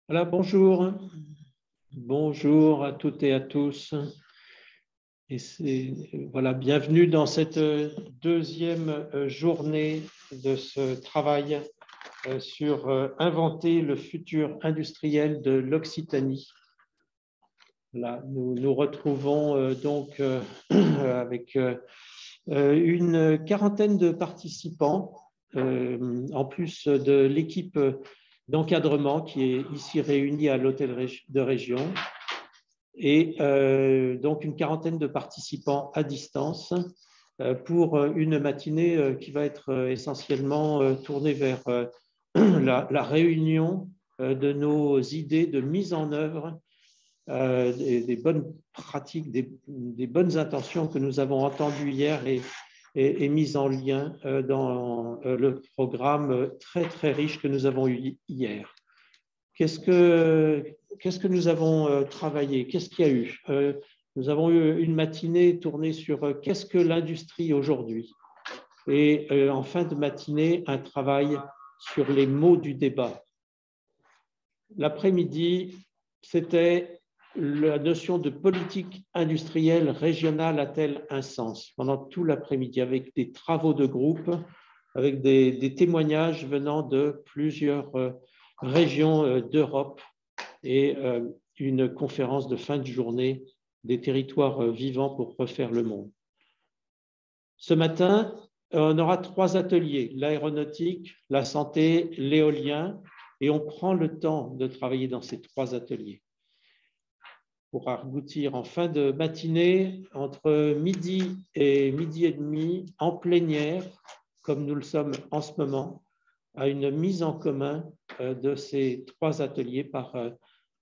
Voilà, bonjour. Bonjour à toutes et à tous. Voilà, bienvenue dans cette deuxième journée de ce travail sur inventer le futur industriel de l'Occitanie. Là, nous nous retrouvons donc avec une quarantaine de participants, en plus de l'équipe d'encadrement qui est ici réunie à l'hôtel de région, et donc une quarantaine de participants à distance pour une matinée qui va être essentiellement tournée vers la réunion de nos idées de mise en œuvre des bonnes pratiques, des bonnes intentions que nous avons entendues hier et mises en lien dans le programme très, très riche que nous avons eu hier. Qu'est-ce que nous avons travaillé? Qu'est-ce qu'il y a eu? Nous avons eu une matinée tournée sur qu'est-ce que l'industrie aujourd'hui? Et en fin de matinée, un travail sur les mots du débat. L'après-midi, c'était la notion de politique industrielle régionale a-t-elle un sens? Pendant tout l'après-midi, avec des travaux de groupe, avec des témoignages venant de plusieurs régions d'Europe et une conférence de fin de journée des territoires vivants pour refaire le monde. Ce matin, on aura 3 ateliers, l'aéronautique, la santé, l'éolien, et on prend le temps de travailler dans ces 3 ateliers pour aboutir en fin de matinée, entre midi et demi, en plénière, comme nous le sommes en ce moment, à une mise en commun de ces 3 ateliers par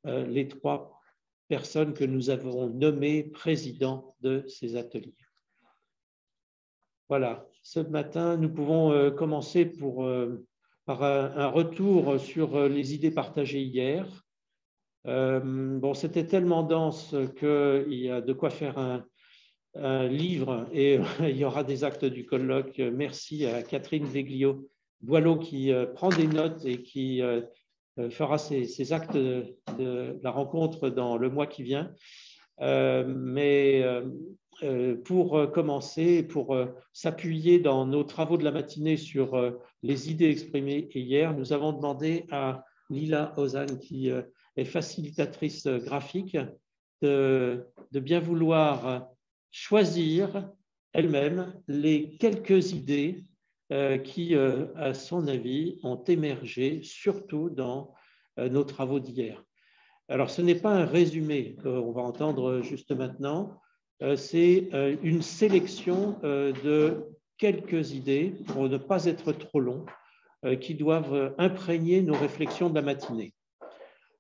les 3 personnes que nous avons nommées présidents de ces ateliers. Voilà, ce matin, nous pouvons commencer par un retour sur les idées partagées hier. Bon, c'était tellement dense qu'il y a de quoi faire un livre et il y aura des actes du colloque. Merci à Catherine Deglio-Boileau qui prend des notes et qui fera ses actes de la rencontre dans le mois qui vient. Mais pour commencer, pour s'appuyer dans nos travaux de la matinée sur les idées exprimées hier, nous avons demandé à Lila Ozan, qui est facilitatrice graphique, de bien vouloir choisir elle-même les quelques idées qui, à son avis, ont émergé surtout dans nos travaux d'hier. Alors, ce n'est pas un résumé qu'on va entendre juste maintenant, c'est une sélection de quelques idées, pour ne pas être trop long, qui doivent imprégner nos réflexions de la matinée.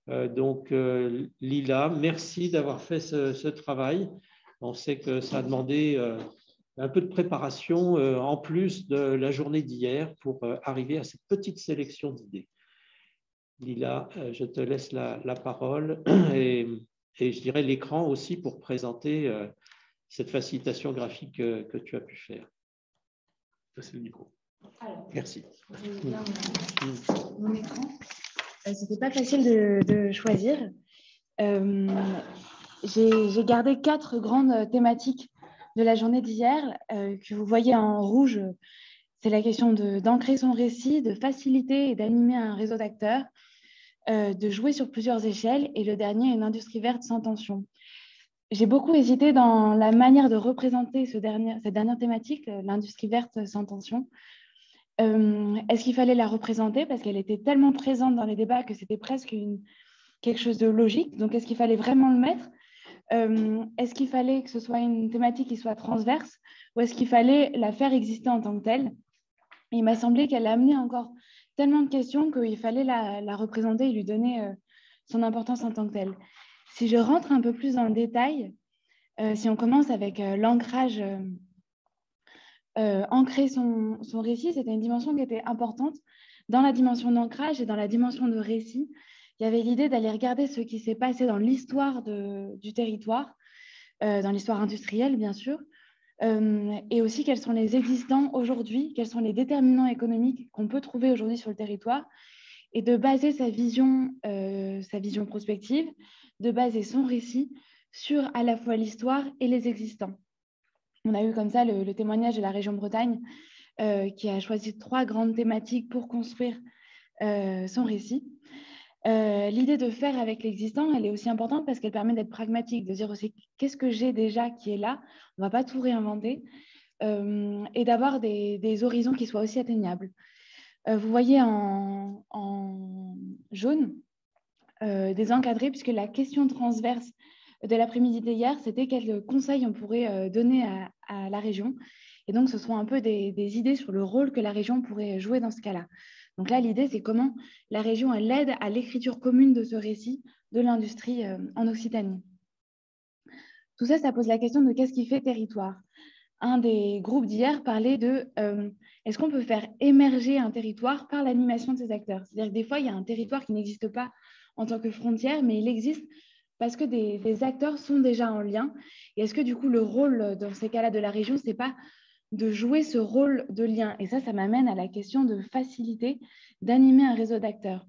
Donc, Lila, merci d'avoir fait ce travail. On sait que ça a demandé un peu de préparation en plus de la journée d'hier pour arriver à cette petite sélection d'idées. Lila, je te laisse la parole et je dirais l'écran aussi pour présenter cette facilitation graphique que tu as pu faire. C'est le micro. Alors, merci. Mon écran. C'était pas facile de choisir. J'ai gardé 4 grandes thématiques de la journée d'hier que vous voyez en rouge. C'est la question d'ancrer son récit, de faciliter et d'animer un réseau d'acteurs, de jouer sur plusieurs échelles, et le dernier, une industrie verte sans tension. J'ai beaucoup hésité dans la manière de représenter cette dernière thématique, l'industrie verte sans tension. Est-ce qu'il fallait la représenter parce qu'elle était tellement présente dans les débats que c'était presque quelque chose de logique? Donc, est-ce qu'il fallait vraiment le mettre? Est-ce qu'il fallait que ce soit une thématique qui soit transverse, ou est-ce qu'il fallait la faire exister en tant que telle? Il m'a semblé qu'elle a amené encore tellement de questions qu'il fallait la représenter et lui donner son importance en tant que telle. Si je rentre un peu plus dans le détail, si on commence avec l'ancrage, ancrer son récit, c'était une dimension qui était importante. Dans la dimension d'ancrage et dans la dimension de récit, il y avait l'idée d'aller regarder ce qui s'est passé dans l'histoire du territoire, dans l'histoire industrielle, bien sûr, et aussi quels sont les existants aujourd'hui, quels sont les déterminants économiques qu'on peut trouver aujourd'hui sur le territoire, et de baser sa vision prospective, de baser son récit sur à la fois l'histoire et les existants. On a eu comme ça le témoignage de la région Bretagne qui a choisi 3 grandes thématiques pour construire son récit. L'idée de faire avec l'existant, elle est aussi importante parce qu'elle permet d'être pragmatique, de dire aussi qu'est-ce que j'ai déjà qui est là, on ne va pas tout réinventer, et d'avoir des horizons qui soient aussi atteignables. Vous voyez en jaune des encadrés, puisque la question transverse de l'après-midi d'hier, c'était quels conseils on pourrait donner à la région. Et donc, ce sont un peu des idées sur le rôle que la région pourrait jouer dans ce cas-là. Donc là, l'idée, c'est comment la région elle aide à l'écriture commune de ce récit de l'industrie en Occitanie. Tout ça, ça pose la question de qu'est-ce qui fait territoire. Un des groupes d'hier parlait de est-ce qu'on peut faire émerger un territoire par l'animation de ses acteurs. C'est-à-dire que des fois, il y a un territoire qui n'existe pas en tant que frontière, mais il existe parce que des acteurs sont déjà en lien. Et est-ce que du coup, le rôle dans ces cas-là de la région, ce n'est pas de jouer ce rôle de lien? Et ça m'amène à la question de faciliter, d'animer un réseau d'acteurs.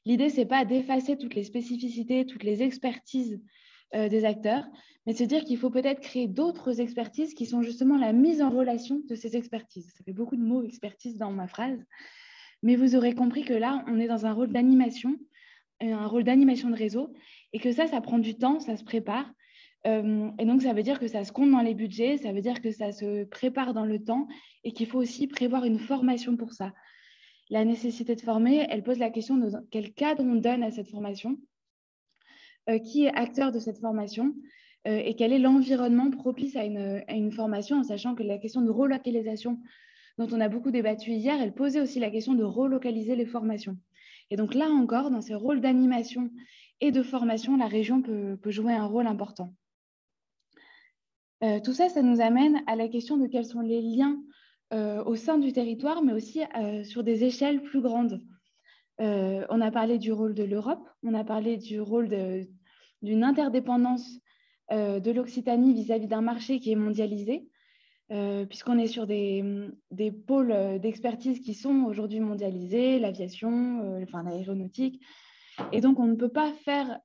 L'idée, ce n'est pas d'effacer toutes les spécificités, toutes les expertises des acteurs, mais de se dire qu'il faut peut-être créer d'autres expertises qui sont justement la mise en relation de ces expertises. Ça fait beaucoup de mots expertise dans ma phrase, mais vous aurez compris que là, on est dans un rôle d'animation, un rôle d'animation de réseau, et que ça prend du temps, ça se prépare. Et donc, ça veut dire que ça se compte dans les budgets, ça veut dire que ça se prépare dans le temps et qu'il faut aussi prévoir une formation pour ça. La nécessité de former, elle pose la question de quel cadre on donne à cette formation, qui est acteur de cette formation et quel est l'environnement propice à une formation, en sachant que la question de relocalisation dont on a beaucoup débattu hier, elle posait aussi la question de relocaliser les formations. Et donc là encore, dans ces rôles d'animation et de formation, la région peut jouer un rôle important. Tout ça, ça nous amène à la question de quels sont les liens au sein du territoire, mais aussi sur des échelles plus grandes. On a parlé du rôle de l'Europe, on a parlé du rôle d'une interdépendance de l'Occitanie vis-à-vis d'un marché qui est mondialisé, puisqu'on est sur des pôles d'expertise qui sont aujourd'hui mondialisés, l'aviation, l'aéronautique. Et donc, on ne peut pas faire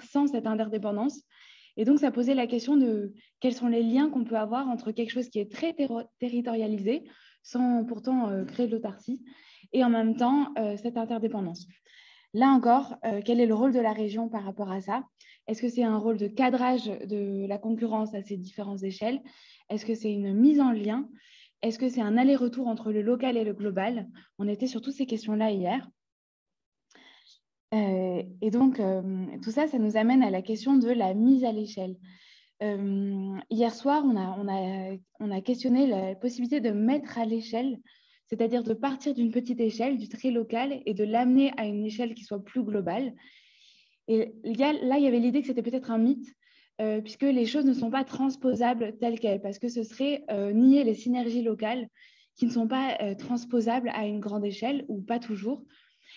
sans cette interdépendance. Et donc, ça posait la question de quels sont les liens qu'on peut avoir entre quelque chose qui est très territorialisé, sans pourtant créer de l'autarcie, et en même temps, cette interdépendance. Là encore, quel est le rôle de la région par rapport à ça? Est-ce que c'est un rôle de cadrage de la concurrence à ces différentes échelles? Est-ce que c'est une mise en lien? Est-ce que c'est un aller-retour entre le local et le global? On était sur toutes ces questions-là hier. Et donc, tout ça, ça nous amène à la question de la mise à l'échelle. Hier soir, on a questionné la possibilité de mettre à l'échelle, c'est-à-dire de partir d'une petite échelle, du très local, et de l'amener à une échelle qui soit plus globale. Et là, il y avait l'idée que c'était peut-être un mythe, puisque les choses ne sont pas transposables telles quelles, parce que ce serait nier les synergies locales qui ne sont pas transposables à une grande échelle, ou pas toujours.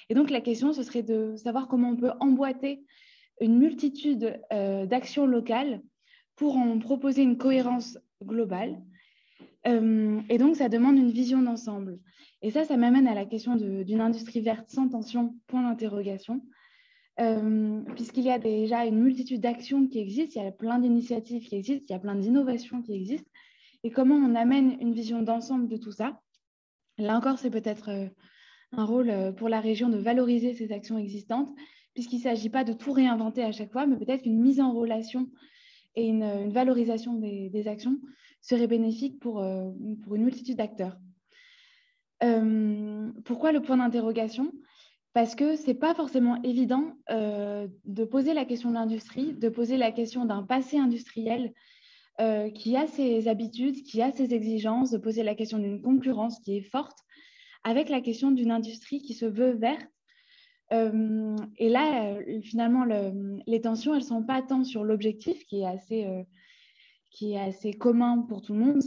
Et donc, la question, ce serait de savoir comment on peut emboîter une multitude d'actions locales pour en proposer une cohérence globale. Et donc, ça demande une vision d'ensemble. Et ça m'amène à la question d'une industrie verte sans tension, point d'interrogation, puisqu'il y a déjà une multitude d'actions qui existent, il y a plein d'initiatives qui existent, il y a plein d'innovations qui existent. Et comment on amène une vision d'ensemble de tout ça? Là encore, c'est peut-être un rôle pour la région de valoriser ces actions existantes, puisqu'il ne s'agit pas de tout réinventer à chaque fois, mais peut-être qu'une mise en relation et une valorisation des actions serait bénéfique pour une multitude d'acteurs. Pourquoi le point d'interrogation? Parce que ce n'est pas forcément évident de poser la question de l'industrie, de poser la question d'un passé industriel qui a ses habitudes, qui a ses exigences, de poser la question d'une concurrence qui est forte, avec la question d'une industrie qui se veut verte. Et là, finalement, les tensions, elles ne sont pas tant sur l'objectif, qui est assez commun pour tout le monde.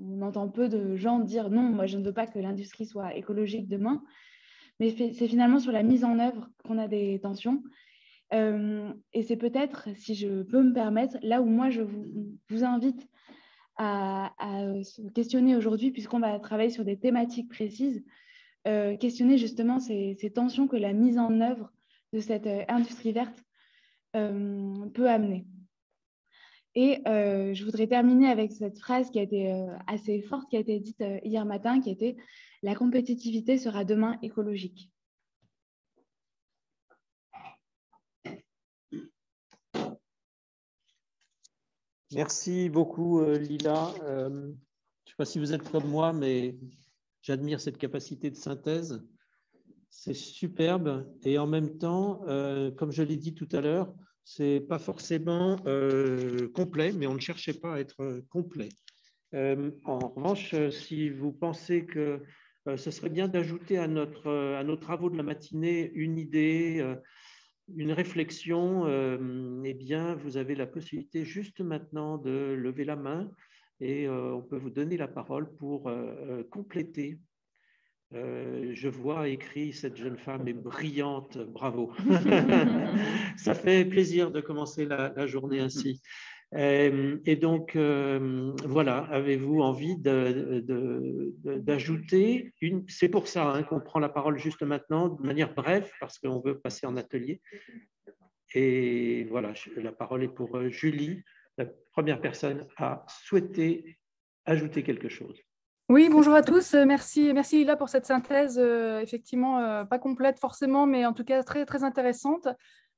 On entend peu de gens dire « non, moi, je ne veux pas que l'industrie soit écologique demain », mais c'est finalement sur la mise en œuvre qu'on a des tensions. Et c'est peut-être, si je peux me permettre, là où moi, je vous invite à se questionner aujourd'hui, puisqu'on va travailler sur des thématiques précises, questionner justement ces tensions que la mise en œuvre de cette industrie verte peut amener. Et je voudrais terminer avec cette phrase qui a été assez forte, qui a été dite hier matin, qui était « La compétitivité sera demain écologique ». Merci beaucoup, Lila. Je ne sais pas si vous êtes comme moi, mais j'admire cette capacité de synthèse. C'est superbe. Et en même temps, comme je l'ai dit tout à l'heure, ce n'est pas forcément complet, mais on ne cherchait pas à être complet. En revanche, si vous pensez que ce serait bien d'ajouter à nos travaux de la matinée une idée, une réflexion, eh bien, vous avez la possibilité juste maintenant de lever la main et on peut vous donner la parole pour compléter. Je vois écrit, cette jeune femme est brillante, bravo. Ça fait plaisir de commencer la journée ainsi. Et donc, voilà, avez-vous envie d'ajouter une… C'est pour ça qu'on prend la parole juste maintenant, de manière brève, parce qu'on veut passer en atelier. Et voilà, la parole est pour Julie, la première personne à souhaiter ajouter quelque chose. Oui, bonjour à tous. Merci Lila pour cette synthèse, effectivement pas complète forcément, mais en tout cas très, très intéressante.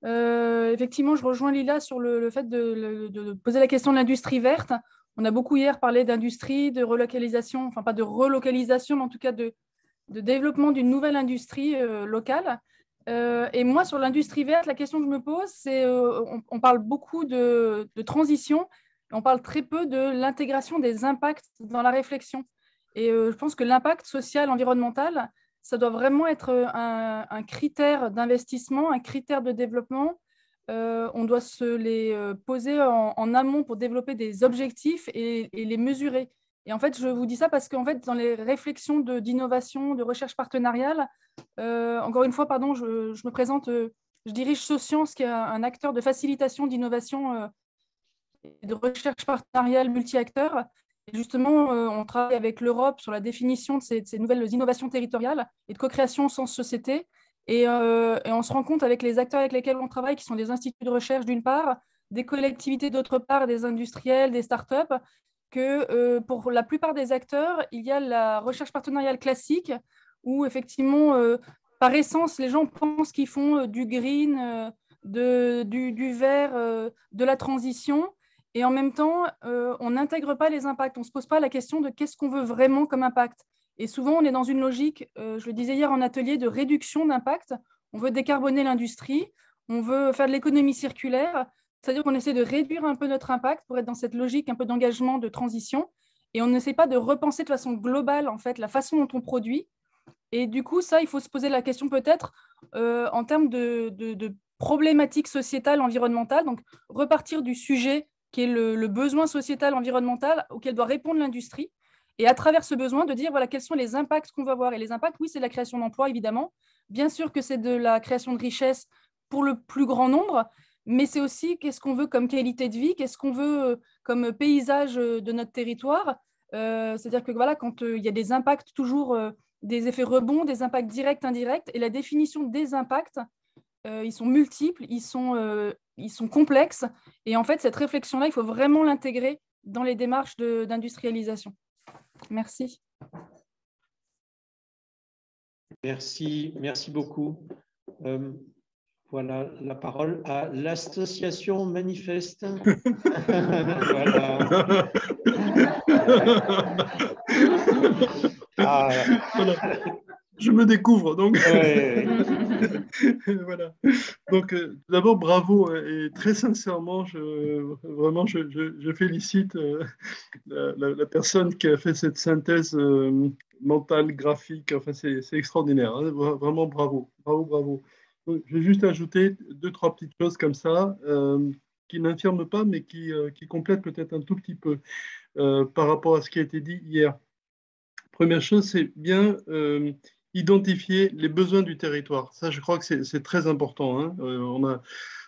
Effectivement, je rejoins Lila sur le fait de poser la question de l'industrie verte. On a beaucoup hier parlé d'industrie, de relocalisation, enfin pas de relocalisation, mais en tout cas de développement d'une nouvelle industrie locale. Et moi, sur l'industrie verte, la question que je me pose, c'est on parle beaucoup de transition, on parle très peu de l'intégration des impacts dans la réflexion. Et je pense que l'impact social, environnemental, ça doit vraiment être un critère d'investissement, un critère de développement. On doit se les poser en amont pour développer des objectifs et les mesurer. Et en fait, je vous dis ça parce qu'en fait, dans les réflexions d'innovation, de recherche partenariale, encore une fois, pardon, je me présente, je dirige Socience, qui est un acteur de facilitation d'innovation et de recherche partenariale multi-acteurs. Et justement, on travaille avec l'Europe sur la définition de ces nouvelles innovations territoriales et de co-création au sens société. Et on se rend compte avec les acteurs avec lesquels on travaille, qui sont des instituts de recherche d'une part, des collectivités d'autre part, des industriels, des startups, que pour la plupart des acteurs, il y a la recherche partenariale classique où effectivement, par essence, les gens pensent qu'ils font du green, du vert, de la transition. Et en même temps, on n'intègre pas les impacts. On ne se pose pas la question de qu'est-ce qu'on veut vraiment comme impact. Et souvent, on est dans une logique, je le disais hier en atelier, de réduction d'impact. On veut décarboner l'industrie, on veut faire de l'économie circulaire, c'est-à-dire qu'on essaie de réduire un peu notre impact pour être dans cette logique un peu d'engagement, de transition. Et on n'essaie pas de repenser de façon globale, en fait, la façon dont on produit. Et du coup, ça, il faut se poser la question peut-être en termes de problématiques sociétales, environnementales. Donc, repartir du sujet qui est le besoin sociétal, environnemental auquel doit répondre l'industrie. Et à travers ce besoin, de dire voilà, quels sont les impacts qu'on va avoir. Et les impacts, oui, c'est la création d'emplois, évidemment. Bien sûr que c'est de la création de richesses pour le plus grand nombre, mais c'est aussi qu'est-ce qu'on veut comme qualité de vie, qu'est-ce qu'on veut comme paysage de notre territoire. C'est-à-dire que voilà, quand il y a des impacts toujours, des effets rebonds, des impacts directs, indirects, et la définition des impacts, ils sont multiples, ils sont complexes. Et en fait, cette réflexion-là, il faut vraiment l'intégrer dans les démarches d'industrialisation. Merci. Merci beaucoup. Voilà la parole à l'association Manifeste. Voilà. Voilà. Je me découvre, donc. Ouais. Voilà. Donc, d'abord, bravo et très sincèrement, vraiment, je félicite la personne qui a fait cette synthèse mentale, graphique. Enfin, c'est extraordinaire. Hein. Vraiment, bravo, bravo, bravo. Donc, je vais juste ajouter 2-3 petites choses comme ça qui n'infirment pas, mais qui complètent peut-être un tout petit peu par rapport à ce qui a été dit hier. Première chose, c'est bien identifier les besoins du territoire. Ça, je crois que c'est très important. Hein.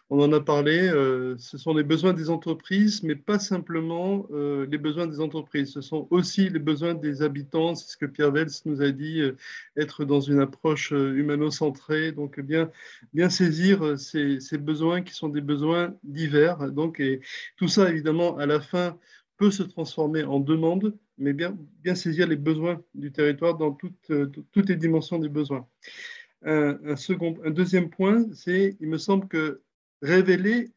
On en a parlé, ce sont les besoins des entreprises, mais pas simplement les besoins des entreprises. Ce sont aussi les besoins des habitants. C'est ce que Pierre Vels nous a dit, être dans une approche humano-centrée. Donc, bien saisir ces besoins qui sont des besoins divers. Donc, et tout ça, évidemment, à la fin, peut se transformer en demande, mais bien saisir les besoins du territoire dans toutes les dimensions des besoins. Un deuxième point, c'est, il me semble que révéler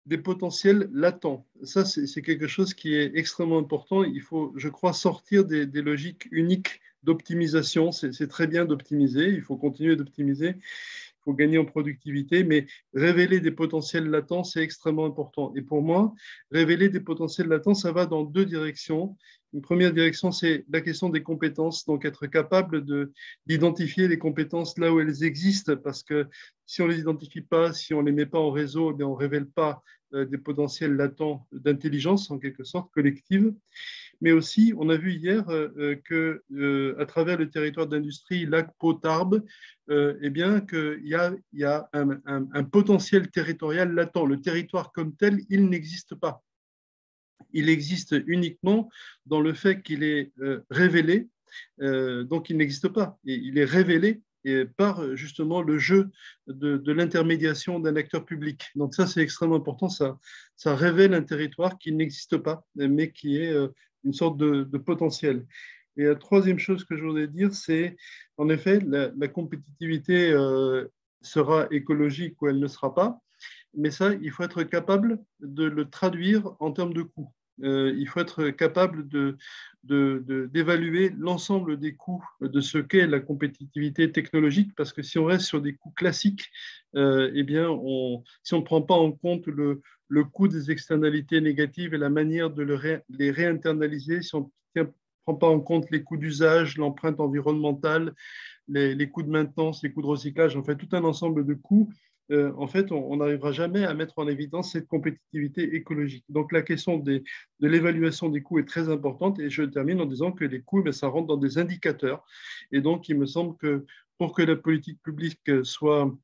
des potentiels latents. Ça, c'est quelque chose qui est extrêmement important. Il faut, je crois, sortir des logiques uniques d'optimisation. C'est très bien d'optimiser, il faut continuer d'optimiser, il faut gagner en productivité, mais révéler des potentiels latents, c'est extrêmement important. Et pour moi, révéler des potentiels latents, ça va dans deux directions. Une première direction, c'est la question des compétences, donc être capable d'identifier les compétences là où elles existent, parce que si on ne les identifie pas, si on ne les met pas en réseau, on ne révèle pas des potentiels latents d'intelligence, en quelque sorte, collective. Mais aussi, on a vu hier qu'à travers le territoire d'industrie Lac-Pau-Tarbes, eh bien, qu'il y a un potentiel territorial latent. Le territoire comme tel, il n'existe pas. Il existe uniquement dans le fait qu'il est révélé, donc il n'existe pas. Et il est révélé par justement le jeu de l'intermédiation d'un acteur public. Donc ça, c'est extrêmement important. Ça révèle un territoire qui n'existe pas, mais qui est une sorte de potentiel. Et la troisième chose que je voudrais dire, c'est en effet, la compétitivité sera écologique ou elle ne sera pas. Mais ça, il faut être capable de le traduire en termes de coûts. Il faut être capable d'évaluer l'ensemble des coûts de ce qu'est la compétitivité technologique, parce que si on reste sur des coûts classiques, eh bien, si on ne prend pas en compte le coût des externalités négatives et la manière de les réinternaliser, si on ne prend pas en compte les coûts d'usage, l'empreinte environnementale, les coûts de maintenance, les coûts de recyclage, en fait, tout un ensemble de coûts, en fait, on n'arrivera jamais à mettre en évidence cette compétitivité écologique. Donc, la question de l'évaluation des coûts est très importante. Et je termine en disant que les coûts, ça rentre dans des indicateurs. Et donc, il me semble que pour que la politique publique soit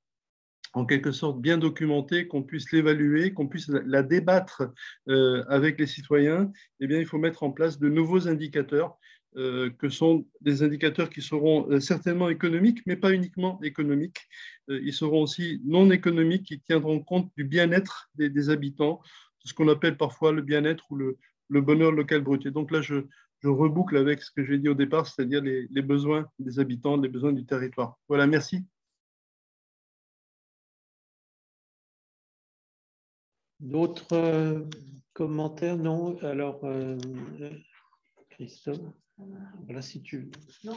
en quelque sorte bien documentée, qu'on puisse l'évaluer, qu'on puisse la débattre avec les citoyens, eh bien, il faut mettre en place de nouveaux indicateurs que sont des indicateurs qui seront certainement économiques, mais pas uniquement économiques. Ils seront aussi non économiques, qui tiendront compte du bien-être des habitants, de ce qu'on appelle parfois le bien-être ou le bonheur local brut. Et donc là, je reboucle avec ce que j'ai dit au départ, c'est-à-dire les besoins des habitants, les besoins du territoire. Voilà, merci. D'autres commentaires? Non. Alors, Christophe, voilà, si tu... Non,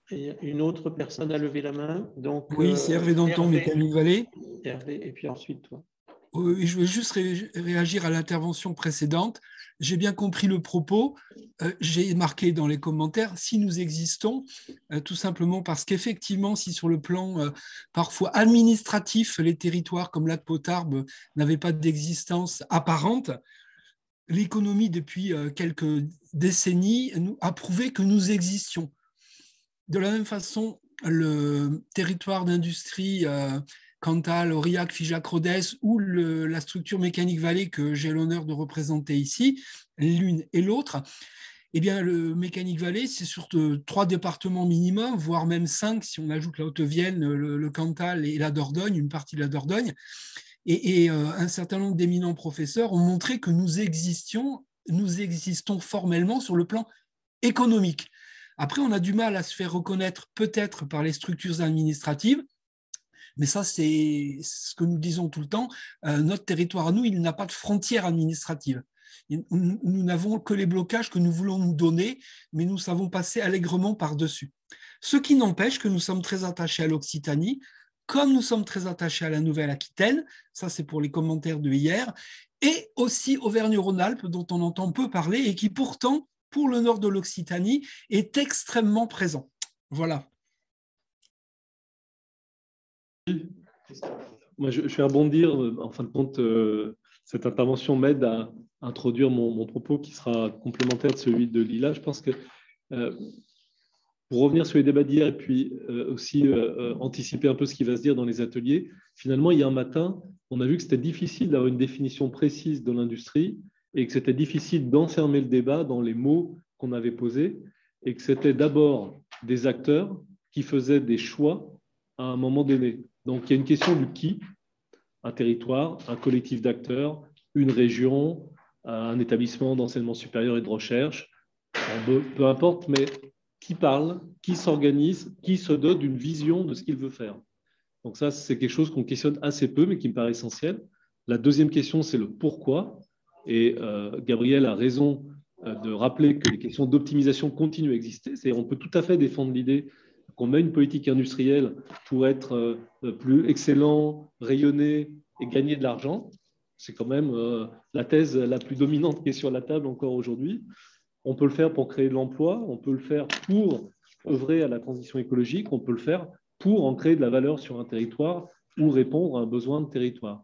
il y a une autre personne a levé la main. Donc, oui, c'est Hervé Danton, Mécanique Vallée. Hervé, et puis ensuite toi. Je veux juste réagir à l'intervention précédente. J'ai bien compris le propos. J'ai marqué dans les commentaires, si nous existons, tout simplement parce qu'effectivement, si sur le plan parfois administratif, les territoires comme Lac-Pau-Tarbes n'avaient pas d'existence apparente, l'économie depuis quelques décennies a prouvé que nous existions. De la même façon, le territoire d'industrie Cantal, Aurillac, Figeac-Rodez ou la structure Mécanique Vallée que j'ai l'honneur de représenter ici, l'une et l'autre, eh bien, le Mécanique Vallée, c'est sur 3 départements minimum, voire même 5 si on ajoute la Haute-Vienne, le Cantal et la Dordogne, une partie de la Dordogne. Et un certain nombre d'éminents professeurs ont montré que nous existons formellement sur le plan économique. Après, on a du mal à se faire reconnaître peut-être par les structures administratives, mais ça, c'est ce que nous disons tout le temps. Notre territoire à nous, il n'a pas de frontières administratives. Nous n'avons que les blocages que nous voulons nous donner, mais nous savons passer allègrement par-dessus. Ce qui n'empêche que nous sommes très attachés à l'Occitanie, comme nous sommes très attachés à la Nouvelle-Aquitaine, ça c'est pour les commentaires de hier, et aussi Auvergne-Rhône-Alpes, dont on entend peu parler, et qui pourtant, pour le nord de l'Occitanie, est extrêmement présent. Voilà. Moi, je vais rebondir. En fin de compte, cette intervention m'aide à introduire mon propos qui sera complémentaire de celui de Lila. Je pense que pour revenir sur les débats d'hier et puis aussi anticiper un peu ce qui va se dire dans les ateliers, finalement, hier matin, on a vu que c'était difficile d'avoir une définition précise de l'industrie et que c'était difficile d'enfermer le débat dans les mots qu'on avait posés et que c'était d'abord des acteurs qui faisaient des choix à un moment donné. Donc, il y a une question du qui, un territoire, un collectif d'acteurs, une région, un établissement d'enseignement supérieur et de recherche, peu importe, mais qui parle, qui s'organise, qui se dote d'une vision de ce qu'il veut faire. Donc ça, c'est quelque chose qu'on questionne assez peu, mais qui me paraît essentiel. La deuxième question, c'est le pourquoi. Et Gabriel a raison de rappeler que les questions d'optimisation continuent à exister. On peut tout à fait défendre l'idée qu'on met une politique industrielle pour être plus excellent, rayonner et gagner de l'argent. C'est quand même la thèse la plus dominante qui est sur la table encore aujourd'hui. On peut le faire pour créer de l'emploi, on peut le faire pour œuvrer à la transition écologique, on peut le faire pour en créer de la valeur sur un territoire ou répondre à un besoin de territoire.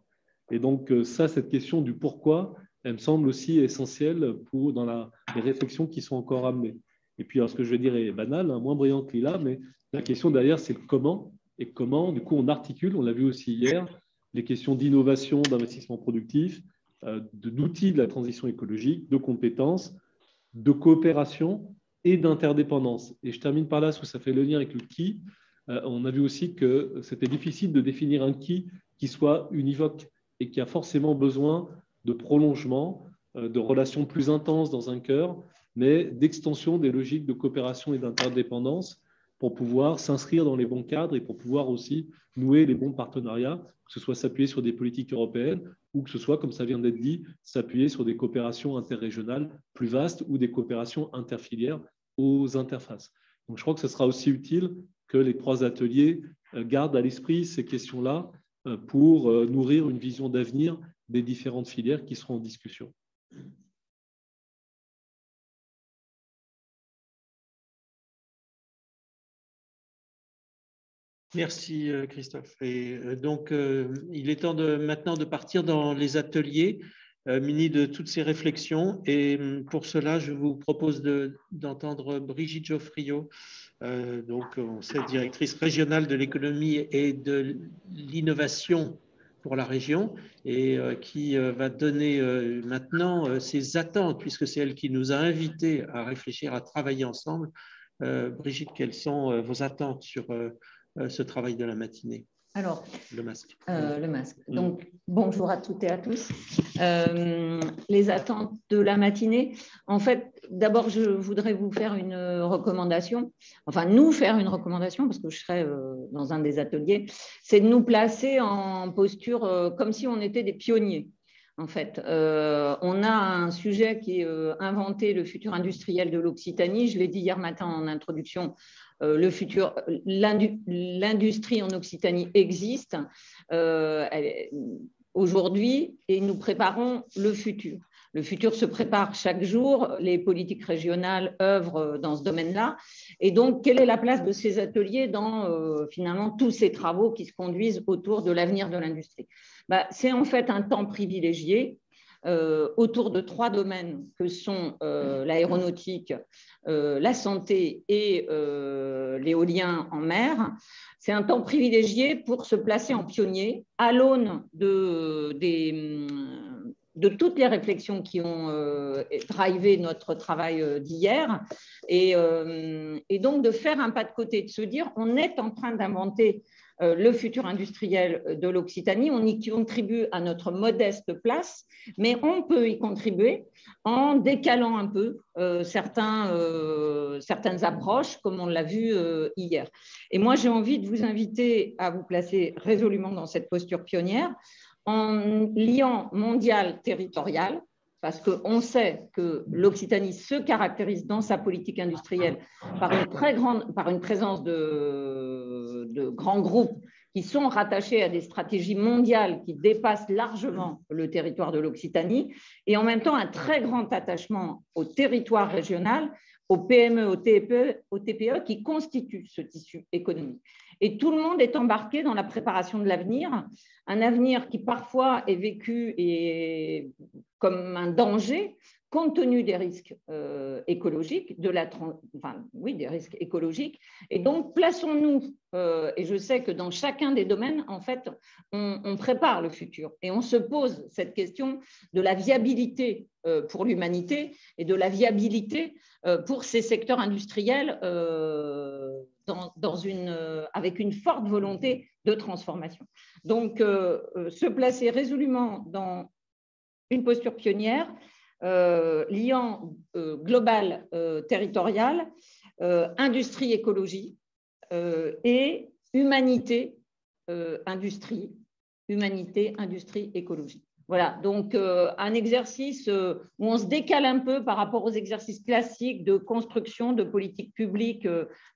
Et donc ça, cette question du pourquoi, elle me semble aussi essentielle dans les réflexions qui sont encore amenées. Et puis, alors, ce que je vais dire est banal, hein, moins brillant que Lila, mais la question derrière, c'est le comment. Et comment, du coup, on articule, on l'a vu aussi hier, les questions d'innovation, d'investissement productif, d'outils de la transition écologique, de compétences, de coopération et d'interdépendance. Et je termine par là, parce que ça fait le lien avec le qui. On a vu aussi que c'était difficile de définir un qui soit univoque et qui a forcément besoin de prolongement, de relations plus intenses dans un cœur, mais d'extension des logiques de coopération et d'interdépendance pour pouvoir s'inscrire dans les bons cadres et pour pouvoir aussi nouer les bons partenariats, que ce soit s'appuyer sur des politiques européennes ou que ce soit, comme ça vient d'être dit, s'appuyer sur des coopérations interrégionales plus vastes ou des coopérations interfilières aux interfaces. Donc, je crois que ce sera aussi utile que les 3 ateliers gardent à l'esprit ces questions-là pour nourrir une vision d'avenir des différentes filières qui seront en discussion. Merci Christophe. Et donc, il est temps maintenant de partir dans les ateliers munis de toutes ces réflexions. Et pour cela, je vous propose d'entendre Brigitte Geoffriot, donc on sait directrice régionale de l'économie et de l'innovation pour la région, et qui va donner maintenant ses attentes, puisque c'est elle qui nous a invités à réfléchir, à travailler ensemble. Brigitte, quelles sont vos attentes sur ce travail de la matinée? Alors, le masque. Le masque. Donc, bonjour à toutes et à tous. Les attentes de la matinée. En fait, d'abord, je voudrais vous faire une recommandation, enfin, nous faire une recommandation, parce que je serai dans un des ateliers, c'est de nous placer en posture comme si on était des pionniers. En fait, on a un sujet qui est inventer le futur industriel de l'Occitanie. Je l'ai dit hier matin en introduction. L'industrie en Occitanie existe aujourd'hui et nous préparons le futur. Le futur se prépare chaque jour, les politiques régionales œuvrent dans ce domaine-là. Et donc, quelle est la place de ces ateliers dans finalement tous ces travaux qui se conduisent autour de l'avenir de l'industrie? C'est en fait un temps privilégié autour de 3 domaines que sont l'aéronautique, la santé et l'éolien en mer. C'est un temps privilégié pour se placer en pionnier à l'aune de toutes les réflexions qui ont drivé notre travail d'hier et donc de faire un pas de côté, de se dire on est en train d'inventer le futur industriel de l'Occitanie, on y contribue à notre modeste place, mais on peut y contribuer en décalant un peu certaines approches, comme on l'a vu hier. Et moi, j'ai envie de vous inviter à vous placer résolument dans cette posture pionnière en liant mondial territorial, parce qu'on sait que l'Occitanie se caractérise dans sa politique industrielle par une présence de grands groupes qui sont rattachés à des stratégies mondiales qui dépassent largement le territoire de l'Occitanie, et en même temps un très grand attachement au territoire régional, aux PME, aux TPE qui constituent ce tissu économique. Et tout le monde est embarqué dans la préparation de l'avenir, un avenir qui parfois est vécu comme un danger compte tenu des risques écologiques, des risques écologiques. Et donc, plaçons-nous, et je sais que dans chacun des domaines, en fait, on prépare le futur et on se pose cette question de la viabilité pour l'humanité et de la viabilité pour ces secteurs industriels avec une forte volonté de transformation. Donc, se placer résolument dans une posture pionnière, liant global territorial, industrie, écologie et humanité, industrie, écologie. Voilà, donc un exercice où on se décale un peu par rapport aux exercices classiques de construction de politique publique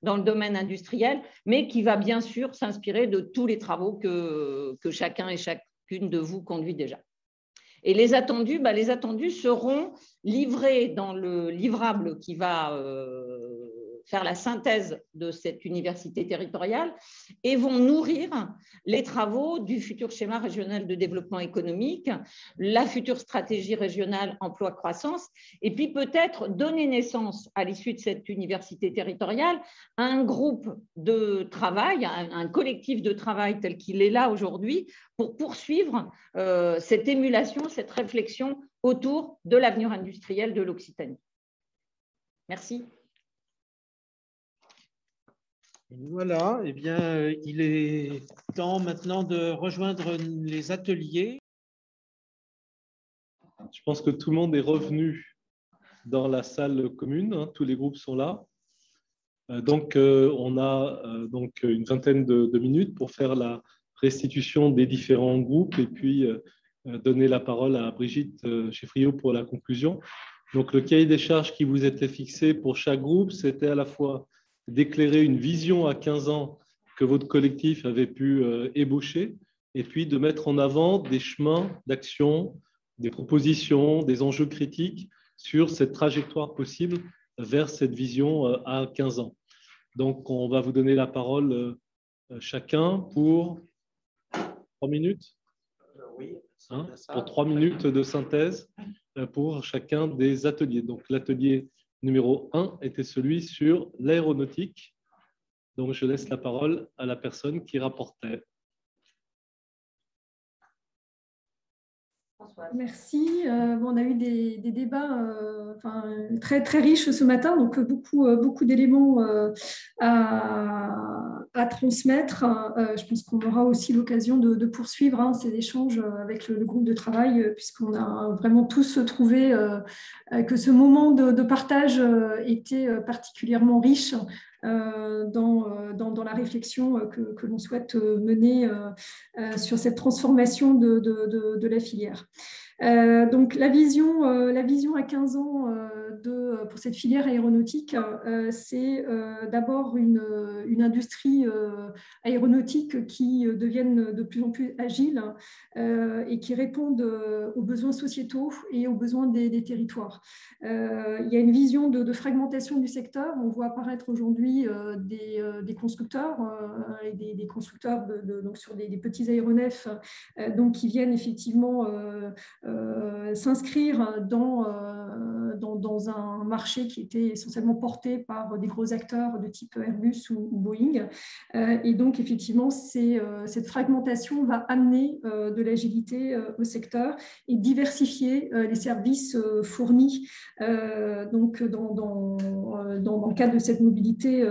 dans le domaine industriel, mais qui va bien sûr s'inspirer de tous les travaux que chacun et chacune de vous conduit déjà. Et les attendus seront livrés dans le livrable qui va faire la synthèse de cette université territoriale et vont nourrir les travaux du futur schéma régional de développement économique, la future stratégie régionale emploi-croissance, et puis peut-être donner naissance à l'issue de cette université territoriale à un groupe de travail, un collectif de travail tel qu'il est là aujourd'hui, pour poursuivre cette émulation, cette réflexion autour de l'avenir industriel de l'Occitanie. Merci. Voilà, eh bien, il est temps maintenant de rejoindre les ateliers. Je pense que tout le monde est revenu dans la salle commune, hein, tous les groupes sont là. Donc, on a donc une vingtaine de minutes pour faire la restitution des différents groupes et puis donner la parole à Brigitte Cheffriot pour la conclusion. Donc, le cahier des charges qui vous était fixé pour chaque groupe, c'était à la fois d'éclairer une vision à 15 ans que votre collectif avait pu ébaucher et puis de mettre en avant des chemins d'action, des propositions, des enjeux critiques sur cette trajectoire possible vers cette vision à 15 ans. Donc, on va vous donner la parole chacun pour 3 minutes. Oui, hein, pour 3 minutes de synthèse pour chacun des ateliers. Donc, l'atelier numéro 1 était celui sur l'aéronautique. Donc, je laisse la parole à la personne qui rapportait. Merci. On a eu des débats très, très riches ce matin, donc beaucoup d'éléments à transmettre. Je pense qu'on aura aussi l'occasion de poursuivre ces échanges avec le groupe de travail, puisqu'on a vraiment tous trouvé que ce moment de partage était particulièrement riche dans la réflexion que l'on souhaite mener sur cette transformation de la filière. Donc la vision à 15 ans pour cette filière aéronautique, c'est d'abord une industrie aéronautique qui devienne de plus en plus agile et qui réponde aux besoins sociétaux et aux besoins des territoires. Il y a une vision de fragmentation du secteur. On voit apparaître aujourd'hui des constructeurs et des constructeurs donc sur des petits aéronefs donc qui viennent effectivement s'inscrire dans un marché qui était essentiellement porté par des gros acteurs de type Airbus ou Boeing. Et donc, effectivement, cette fragmentation va amener de l'agilité au secteur et diversifier les services fournis donc dans le cadre de cette mobilité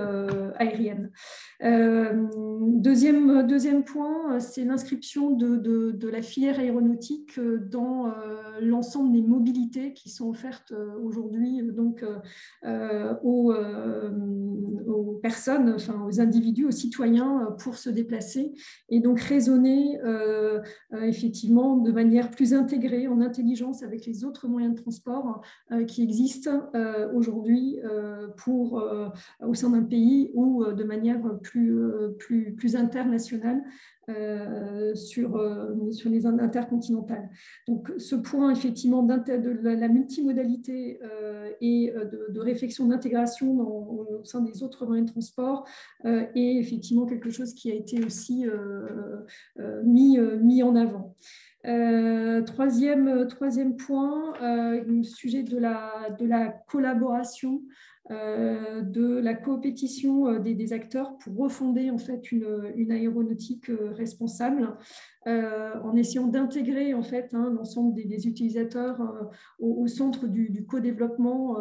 aérienne. Deuxième point, c'est l'inscription de la filière aéronautique dans l'ensemble des mobilités qui sont offertes aujourd'hui donc aux personnes, enfin aux individus, aux citoyens pour se déplacer et donc raisonner effectivement de manière plus intégrée, en intelligence avec les autres moyens de transport qui existent aujourd'hui au sein d'un pays ou de manière plus internationale sur les intercontinentales. Donc, ce point, effectivement, de la multimodalité et de réflexion d'intégration au sein des autres moyens de transport est effectivement quelque chose qui a été aussi mis en avant. Troisième point, le sujet de la collaboration, de la coopétition des acteurs pour refonder en fait une aéronautique responsable, en essayant d'intégrer en fait l'ensemble des utilisateurs au centre du co-développement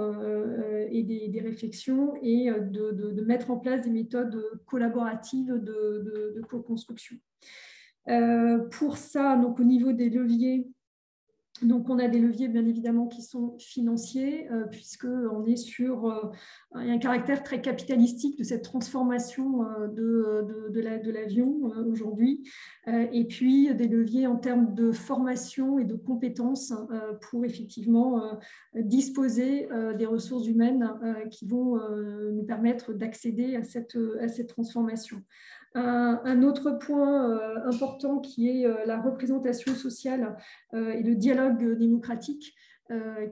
et des réflexions, et de mettre en place des méthodes collaboratives de co-construction. Pour ça, donc au niveau des leviers, donc on a des leviers bien évidemment qui sont financiers, puisqu'on est sur un caractère très capitalistique de cette transformation de l'avion aujourd'hui, et puis des leviers en termes de formation et de compétences pour effectivement disposer des ressources humaines qui vont nous permettre d'accéder à cette transformation. Un autre point important qui est la représentation sociale et le dialogue démocratique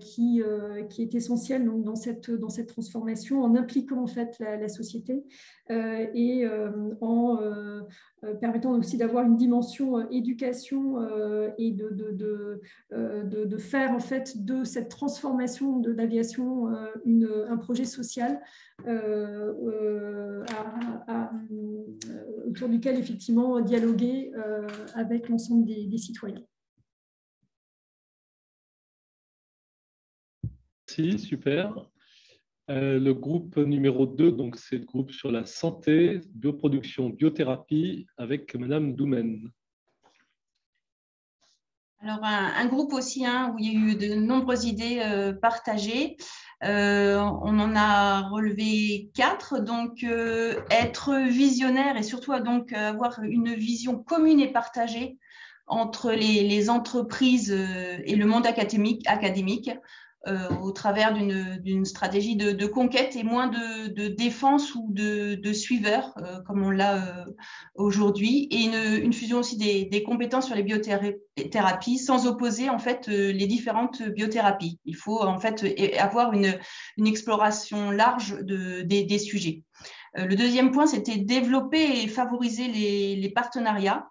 qui est essentiel donc, dans cette transformation, en impliquant en fait la société et en permettant aussi d'avoir une dimension éducation et de faire en fait de cette transformation de l'aviation un projet social autour duquel effectivement dialoguer avec l'ensemble des citoyens. Merci, super. Le groupe numéro 2, donc c'est le groupe sur la santé, bioproduction, biothérapie, avec Madame Doumen. Alors, un groupe aussi où il y a eu de nombreuses idées partagées. On en a relevé 4. Donc, être visionnaire et surtout donc, avoir une vision commune et partagée entre les entreprises et le monde académique au travers d'une stratégie de conquête et moins de défense ou de suiveur, comme on l'a aujourd'hui, et une fusion aussi des compétences sur les biothérapies sans opposer en fait les différentes biothérapies. Il faut en fait avoir une exploration large des sujets. Le deuxième point, c'était développer et favoriser les partenariats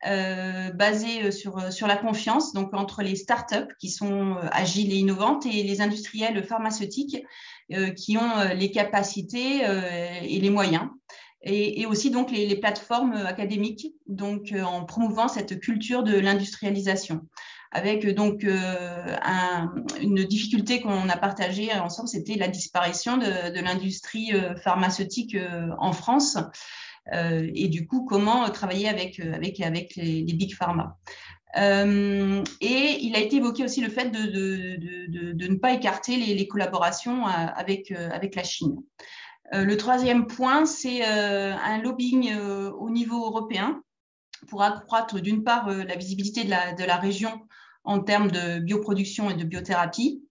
basés sur la confiance, donc entre les startups qui sont agiles et innovantes et les industriels pharmaceutiques qui ont les capacités et les moyens. Et aussi donc les plateformes académiques, donc en promouvant cette culture de l'industrialisation. Avec donc une difficulté qu'on a partagée ensemble, c'était la disparition de l'industrie pharmaceutique en France. Et du coup, comment travailler avec les big pharma. Et il a été évoqué aussi le fait de ne pas écarter les collaborations avec la Chine. Le troisième point, c'est un lobbying au niveau européen pour accroître d'une part la visibilité de la région en termes de bioproduction et de biothérapie,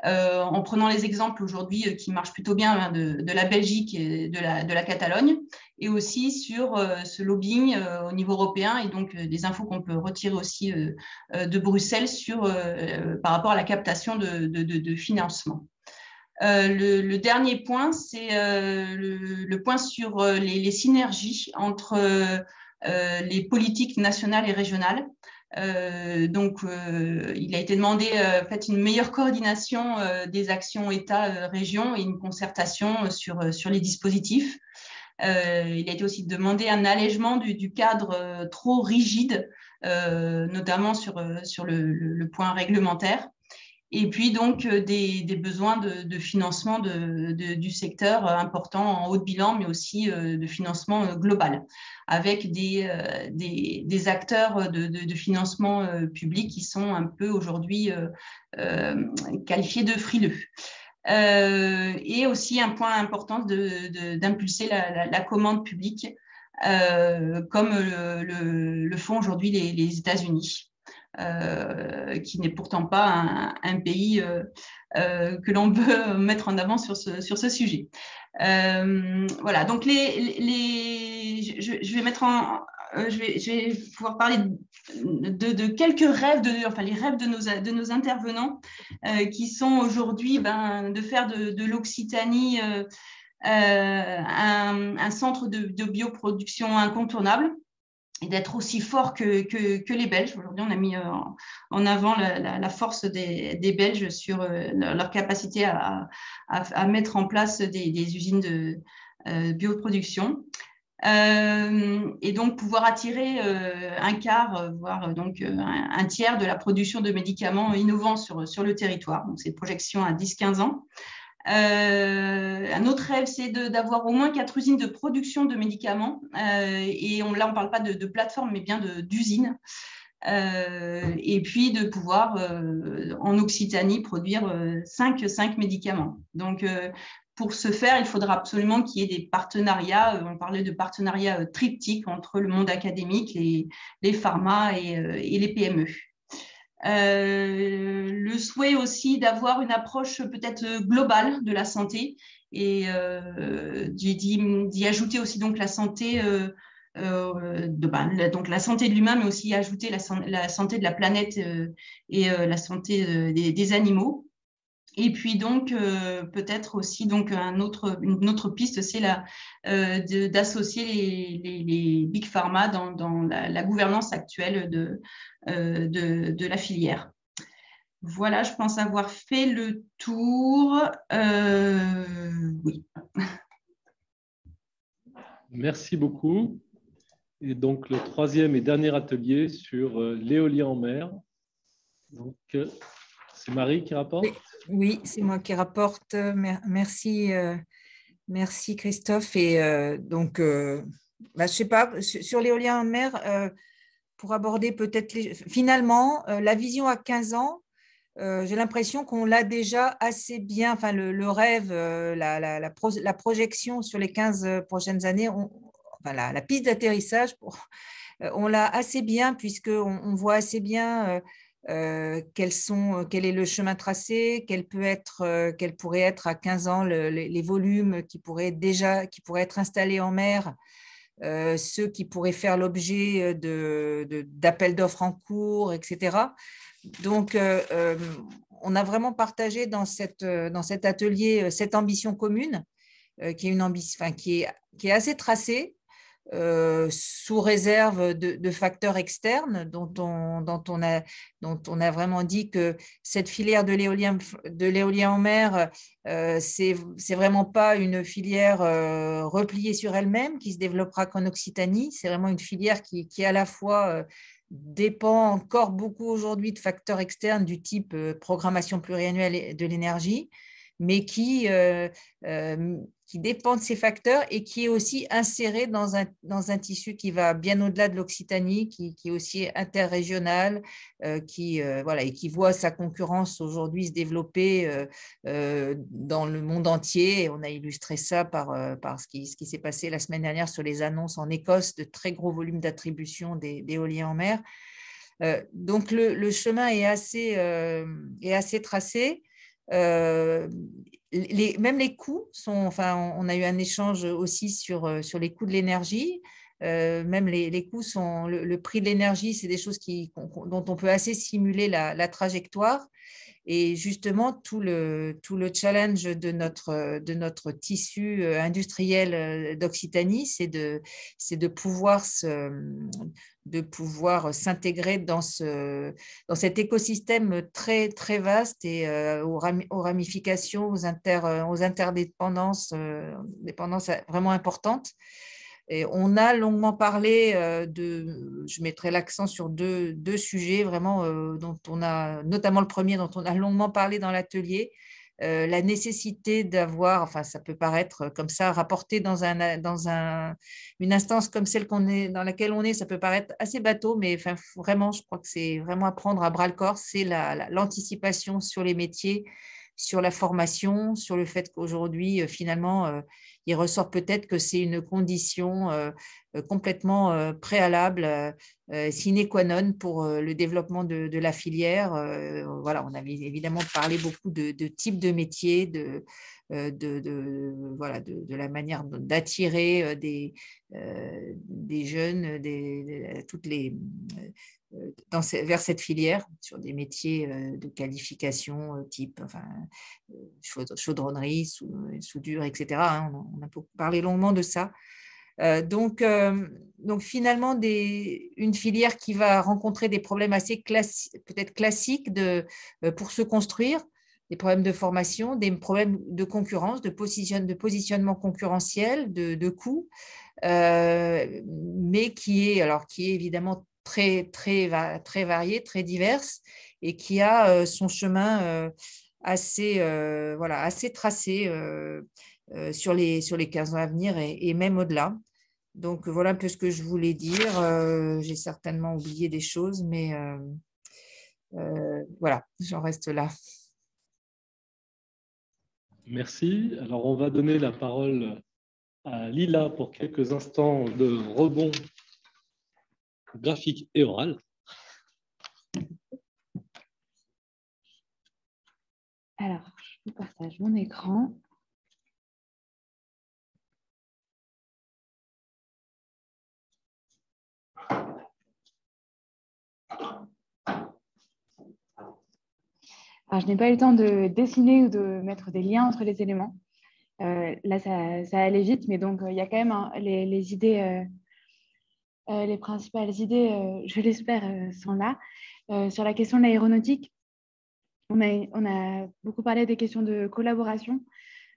en prenant les exemples aujourd'hui qui marchent plutôt bien de la Belgique et de la Catalogne, et aussi sur ce lobbying au niveau européen, et donc des infos qu'on peut retirer aussi de Bruxelles par rapport à la captation de financement. Le dernier point, c'est le point sur les synergies entre les politiques nationales et régionales. Donc, il a été demandé fait une meilleure coordination des actions État-région et une concertation sur les dispositifs. Il a été aussi demandé un allègement du cadre trop rigide, notamment sur le point réglementaire. Et puis donc des besoins de financement du secteur important en haut de bilan, mais aussi de financement global, avec des acteurs de financement public qui sont un peu aujourd'hui qualifiés de frileux. Et aussi un point important d'impulser la commande publique, comme le font aujourd'hui les États-Unis. Qui n'est pourtant pas un pays que l'on peut mettre en avant sur ce sujet. Voilà, donc je vais mettre je vais pouvoir parler de quelques rêves, les rêves de nos intervenants qui sont aujourd'hui de faire de l'Occitanie un centre de bioproduction incontournable. et d'être aussi fort que les Belges. Aujourd'hui, on a mis en avant la force des Belges sur leur capacité à mettre en place des usines de bioproduction. Et donc pouvoir attirer un quart, voire donc un tiers de la production de médicaments innovants sur le territoire. Donc, c'est une projection à 10-15 ans. Un autre rêve, c'est d'avoir au moins 4 usines de production de médicaments. Et là, on ne parle pas de plateforme, mais bien d'usines. Et puis de pouvoir, en Occitanie, produire 5 médicaments. Donc, pour ce faire, il faudra absolument qu'il y ait des partenariats. On parlait de partenariats triptyques entre le monde académique, les pharma et les PME. Le souhait aussi d'avoir une approche peut-être globale de la santé et d'y ajouter aussi donc la santé donc la santé de l'humain, mais aussi ajouter la santé de la planète et la santé des animaux. Et puis donc peut-être aussi donc une autre piste, c'est d'associer les big pharma dans la gouvernance actuelle de la filière. Voilà, je pense avoir fait le tour. Oui. Merci beaucoup. Et donc le troisième et dernier atelier sur l'éolien en mer. Donc c'est Marie qui rapporte. Oui, c'est moi qui rapporte. Merci, merci Christophe. Et donc, je ne sais pas, sur l'éolien en mer, pour aborder peut-être finalement la vision à 15 ans, j'ai l'impression qu'on l'a déjà assez bien, enfin le rêve, la projection sur les 15 prochaines années, la piste d'atterrissage, on l'a assez bien puisqu'on voit assez bien quel est le chemin tracé, quel pourrait être à 15 ans les volumes qui pourraient être installés en mer, ceux qui pourraient faire l'objet d'appels d'offres en cours, etc. Donc, on a vraiment partagé dans cet atelier cette ambition commune, qui est une ambition, qui est assez tracée, sous réserve de facteurs externes dont on a vraiment dit que cette filière de l'éolien en mer, c'est vraiment pas une filière repliée sur elle-même qui se développera qu'en Occitanie. C'est vraiment une filière qui à la fois dépend encore beaucoup aujourd'hui de facteurs externes du type programmation pluriannuelle de l'énergie, mais qui dépend de ces facteurs et qui est aussi inséré dans un tissu qui va bien au-delà de l'Occitanie, qui est aussi interrégional, et qui voit sa concurrence aujourd'hui se développer dans le monde entier. Et on a illustré ça par ce qui s'est passé la semaine dernière sur les annonces en Écosse de très gros volumes d'attribution d'éoliens en mer. Donc le chemin est assez tracé. Même les coûts on a eu un échange aussi sur les coûts de l'énergie. Même les coûts le prix de l'énergie, c'est des choses dont on peut assez simuler la trajectoire. Et justement, tout le challenge de notre tissu industriel d'Occitanie, c'est de pouvoir s'intégrer dans cet écosystème très, très vaste et aux ramifications, aux interdépendances vraiment importantes. Et on a longuement parlé je mettrai l'accent sur deux sujets vraiment dont on a, notamment le premier dont on a longuement parlé dans l'atelier, la nécessité d'avoir, ça peut paraître comme ça, rapporté dans une instance comme celle dans laquelle on est, ça peut paraître assez bateau, mais vraiment, je crois que c'est vraiment à prendre à bras le corps, c'est l'anticipation sur les métiers, sur la formation, sur le fait qu'aujourd'hui, finalement, il ressort peut-être que c'est une condition complètement préalable, sine qua non pour le développement de la filière. On avait évidemment parlé beaucoup de types de métiers, de la manière d'attirer des jeunes, vers cette filière, sur des métiers de qualification type chaudronnerie, soudure, etc. On a parlé longuement de ça. Donc, finalement, une filière qui va rencontrer des problèmes assez peut-être classiques pour se construire, des problèmes de formation, des problèmes de concurrence, de positionnement concurrentiel, de coûts, mais qui est évidemment très variée, très diverse, et qui a son chemin assez tracé sur les 15 ans à venir et même au-delà. Donc, voilà un peu ce que je voulais dire. J'ai certainement oublié des choses, mais voilà, j'en reste là. Merci. Alors, on va donner la parole à Lila pour quelques instants de rebond graphique et oral. Alors, je vous partage mon écran. Alors, je n'ai pas eu le temps de dessiner ou de mettre des liens entre les éléments. Là, ça allait vite, mais donc il y a quand même les idées, les principales idées, je l'espère, sont là. Sur la question de l'aéronautique, on a beaucoup parlé des questions de collaboration,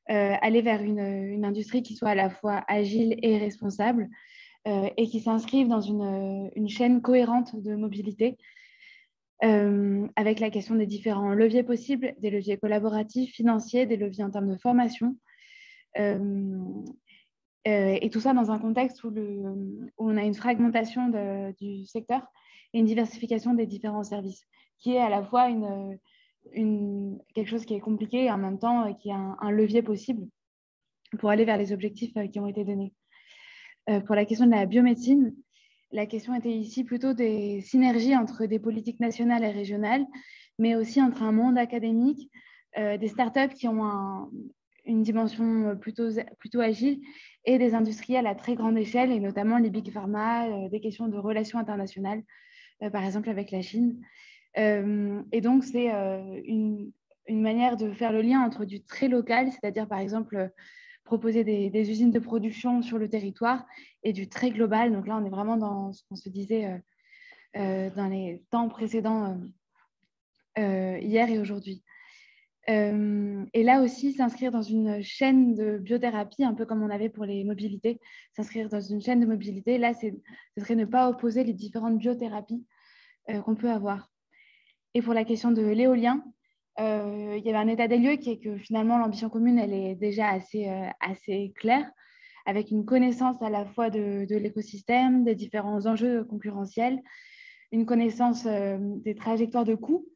aller vers une industrie qui soit à la fois agile et responsable, et qui s'inscrive dans une chaîne cohérente de mobilité, avec la question des différents leviers possibles, des leviers collaboratifs, financiers, des leviers en termes de formation, et tout ça dans un contexte où on a une fragmentation du secteur et une diversification des différents services, qui est à la fois quelque chose qui est compliqué et en même temps qui est un levier possible pour aller vers les objectifs qui ont été donnés. Pour la question de la biomédecine, la question était ici plutôt des synergies entre des politiques nationales et régionales, mais aussi entre un monde académique, des startups qui ont une dimension plutôt agile, et des industriels à très grande échelle, et notamment les big pharma, des questions de relations internationales, par exemple avec la Chine. Et donc, c'est une manière de faire le lien entre du très local, c'est-à-dire par exemple proposer des usines de production sur le territoire, et du très global. Donc là, on est vraiment dans ce qu'on se disait dans les temps précédents, hier et aujourd'hui. Et là aussi, s'inscrire dans une chaîne de biothérapie, un peu comme on avait pour les mobilités, s'inscrire dans une chaîne de mobilité, là, ce serait ne pas opposer les différentes biothérapies qu'on peut avoir. Et pour la question de l'éolien, il y avait un état des lieux qui est que finalement, l'ambition commune, elle est déjà assez claire, avec une connaissance à la fois de l'écosystème, des différents enjeux concurrentiels, une connaissance des trajectoires de coûts,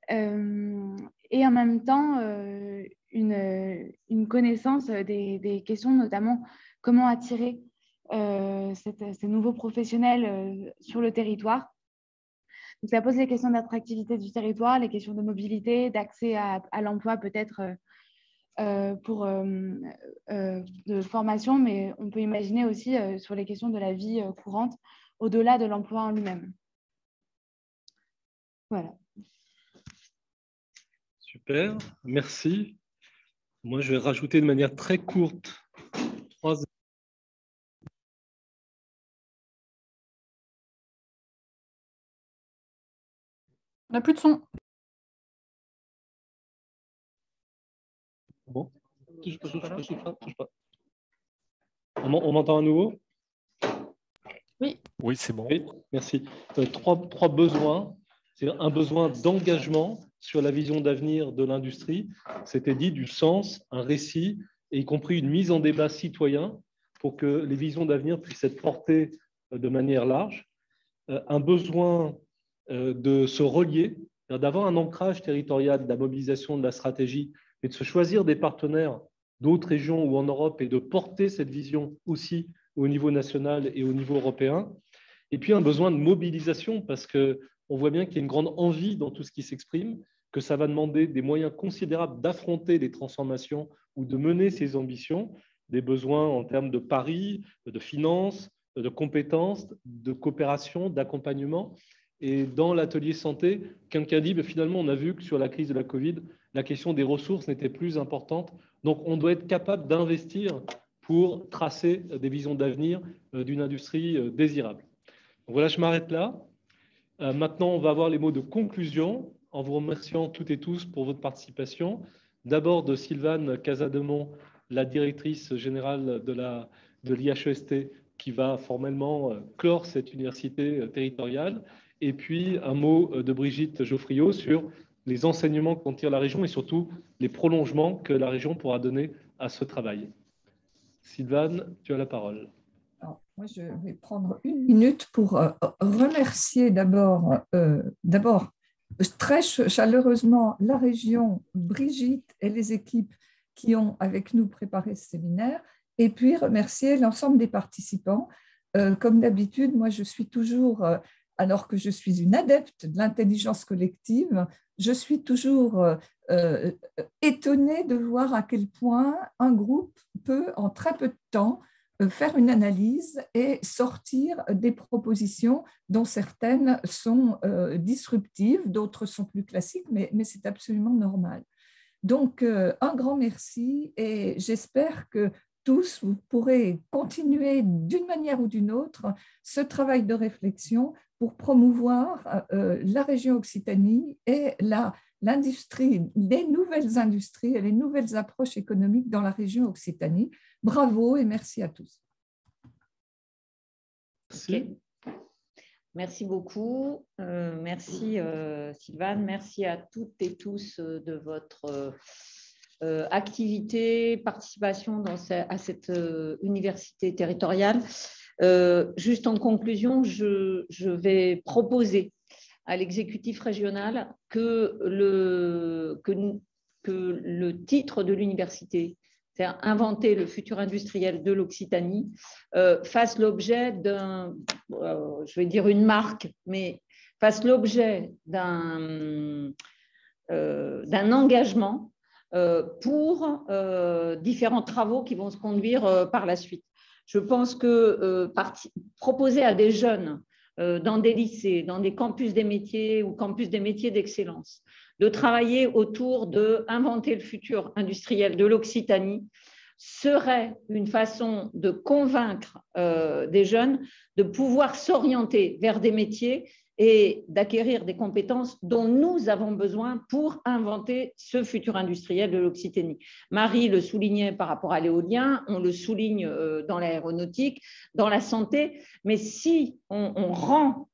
et en même temps une connaissance des questions, notamment comment attirer ces nouveaux professionnels sur le territoire. Donc, ça pose les questions d'attractivité du territoire, les questions de mobilité, d'accès à l'emploi peut-être de formation, mais on peut imaginer aussi sur les questions de la vie courante, au-delà de l'emploi en lui-même. Voilà. Super, merci. Moi, je vais rajouter de manière très courte 3. On n'a plus de son. Bon. On m'entend à nouveau? Oui. Oui, c'est bon. Oui, merci. Trois besoins. C'est un besoin d'engagement sur la vision d'avenir de l'industrie. C'était dit du sens, un récit, et y compris une mise en débat citoyen pour que les visions d'avenir puissent être portées de manière large. Un besoin de se relier, d'avoir un ancrage territorial, de la mobilisation de la stratégie, et de se choisir des partenaires d'autres régions ou en Europe et de porter cette vision aussi au niveau national et au niveau européen. Et puis un besoin de mobilisation parce qu'on voit bien qu'il y a une grande envie dans tout ce qui s'exprime, que ça va demander des moyens considérables d'affronter les transformations ou de mener ces ambitions, des besoins en termes de paris, de finances, de compétences, de coopération, d'accompagnement. Et dans l'atelier santé, quelqu'un dit, finalement, on a vu que sur la crise de la Covid, la question des ressources n'était plus importante. Donc, on doit être capable d'investir pour tracer des visions d'avenir d'une industrie désirable. Donc voilà, je m'arrête là. Maintenant, on va avoir les mots de conclusion en vous remerciant toutes et tous pour votre participation. D'abord de Sylvane Casademont, la directrice générale de l'IHEST, qui va formellement clore cette université territoriale. Et puis un mot de Brigitte Geoffriot sur les enseignements qu'en tire la région et surtout les prolongements que la région pourra donner à ce travail. Sylvane, tu as la parole. Alors, moi, je vais prendre 1 minute pour remercier d'abord très chaleureusement la région, Brigitte et les équipes qui ont avec nous préparé ce séminaire, et puis remercier l'ensemble des participants. Comme d'habitude, moi je suis toujours, alors que je suis une adepte de l'intelligence collective, je suis toujours étonnée de voir à quel point un groupe peut, en très peu de temps, faire une analyse et sortir des propositions dont certaines sont disruptives, d'autres sont plus classiques, mais c'est absolument normal. Donc, un grand merci et j'espère que tous, vous pourrez continuer d'une manière ou d'une autre ce travail de réflexion pour promouvoir la région Occitanie et l'industrie, les nouvelles industries et les nouvelles approches économiques dans la région Occitanie. Bravo et merci à tous. Okay. Merci beaucoup. Merci Sylvane. Merci à toutes et tous de votre activité, participation à cette université territoriale. Juste en conclusion, je vais proposer à l'exécutif régional que le titre de l'université, c'est inventer le futur industriel de l'Occitanie, fasse l'objet je vais dire une marque, mais fasse l'objet d'un engagement pour différents travaux qui vont se conduire par la suite. Je pense que proposer à des jeunes dans des lycées, dans des campus des métiers ou campus des métiers d'excellence, de travailler autour d'inventer le futur industriel de l'Occitanie serait une façon de convaincre des jeunes de pouvoir s'orienter vers des métiers et d'acquérir des compétences dont nous avons besoin pour inventer ce futur industriel de l'Occitanie. Marie le soulignait par rapport à l'éolien, on le souligne dans l'aéronautique, dans la santé, mais si on rend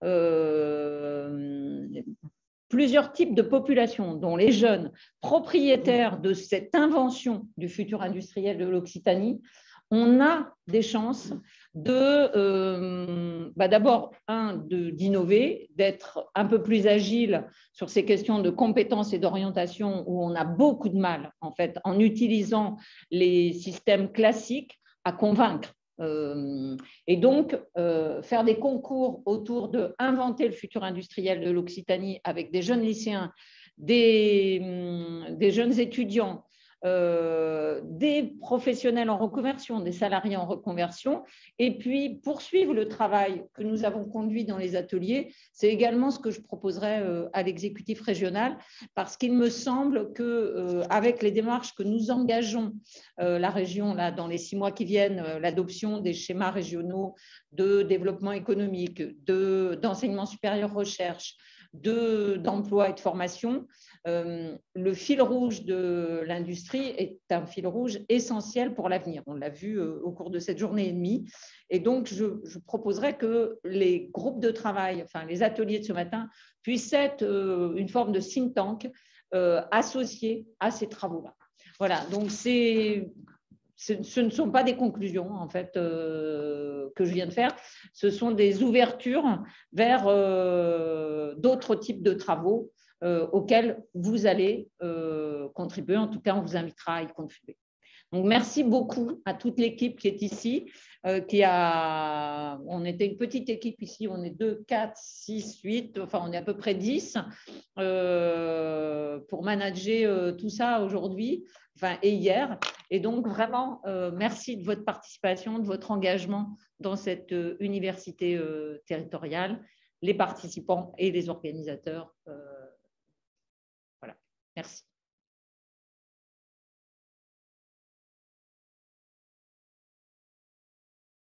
plusieurs types de populations, dont les jeunes, propriétaires de cette invention du futur industriel de l'Occitanie, on a des chances d'abord, d'innover, d'être un peu plus agile sur ces questions de compétences et d'orientation où on a beaucoup de mal, en fait, en utilisant les systèmes classiques à convaincre. Et donc, faire des concours autour de inventer le futur industriel de l'Occitanie avec des jeunes lycéens, des jeunes étudiants, des professionnels en reconversion, des salariés en reconversion, et puis poursuivre le travail que nous avons conduit dans les ateliers. C'est également ce que je proposerai à l'exécutif régional, parce qu'il me semble qu'avec les démarches que nous engageons, la région, là, dans les 6 mois qui viennent, l'adoption des schémas régionaux de développement économique, d'enseignement supérieur recherche, d'emploi et de formation, le fil rouge de l'industrie est un fil rouge essentiel pour l'avenir. On l'a vu au cours de cette journée et demie. Et donc, je proposerais que les groupes de travail, enfin les ateliers de ce matin, puissent être une forme de think tank associés à ces travaux-là. Voilà, donc ce ne sont pas des conclusions, en fait, que je viens de faire. Ce sont des ouvertures vers d'autres types de travaux auxquels vous allez contribuer. En tout cas, on vous invitera à y contribuer. Donc, merci beaucoup à toute l'équipe qui est ici. On était une petite équipe ici, on est 2, 4, 6, 8, enfin on est à peu près 10 pour manager tout ça aujourd'hui et hier. Et donc vraiment, merci de votre participation, de votre engagement dans cette université territoriale, les participants et les organisateurs. Voilà, merci.